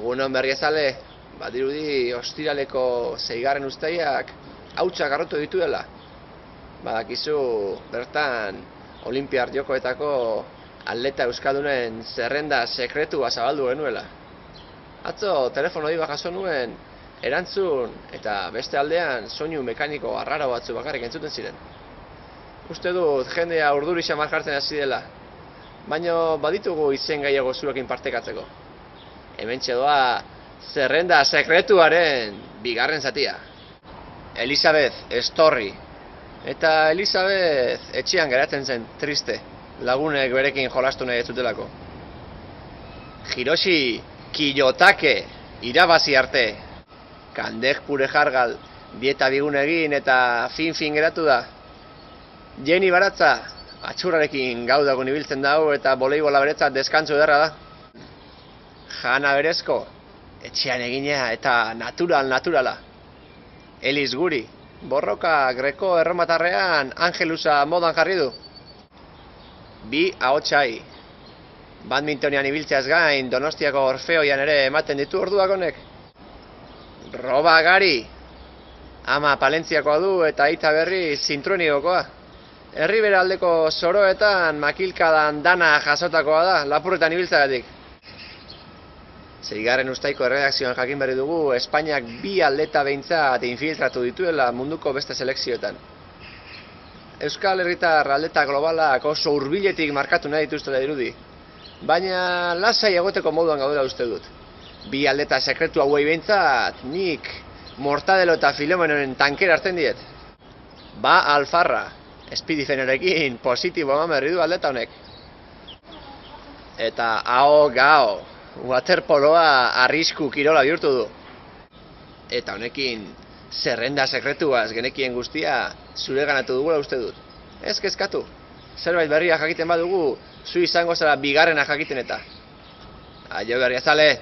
Egunon berriazale, badirudi ostiraleko 6. uztaiak hautsak garrotu dituela. Badakizu bertan Olinpiar Jokoetako atleta euskaldunen zerrenda sekretua zabaldu genuela. Atzo telefono deiba jaso nuen erantzun eta beste aldean soinu mekaniko arraro batzu bakarrik entzuten ziren. Uste dut jendea urduri xamar jartzen hasi dela, baina baditugu izen gehiago zuekin partekatzeko. Hementxe doa zerrenda sekretuaren 2. zatia. Elizabeth Estorri. Eta Elizabeth etxean geratzen zen triste, lagunek berekin jolastu nahi ez zutelako. Hiroshi Kiyotake irabazi arte. Kandek pure jargal dieta bigun egin eta fin geratu da. Jenny Baratza atxurrarekin gaudagun ibiltzen dago eta voleibola beretzat deskantzu ederra da. Jana Berezko etxean egina eta naturala. Elis Guri borroka greko erromatarrean Angelusa modan jarri du. Bi ahotsai. Badmintonean ibiltzeaz gain Donostiako Orfeoian ere ematen ditu orduak honek. Roba Gari. Ama Palentziakoa du eta aita berri Zintruenigokoa. Herribera aldeko soroetan makilkadan dana jasotakoa da, lapurretan ibiltzagatik. 6. uztaiko erredakzioan jakin berri dugu Espainiak 2 atleta behintzat infiltratu dituela munduko beste selekzioetan. Euskal Herritar atleta globalak oso hurbiletik markatu nahi dituztela dirudi, baina lasai egoteko moduan gaudela uste dut. 2 atleta sekretu hauei behintzat nik Mortadelo eta Filomenoren tankera hartzen diet. Ba Alfarra, Spidifenerekin positibo eman berri du atleta honek. Eta Ao Gao, waterpoloa arrisku kirola bihurtu du. Eta honekin zerrenda sekretuaz genekien guztia zureganatu dugula uste dut. Ez kezkatu, zerbait berria jakiten badugu, zu izango zara 2. jakiten eta. Aio berriazale!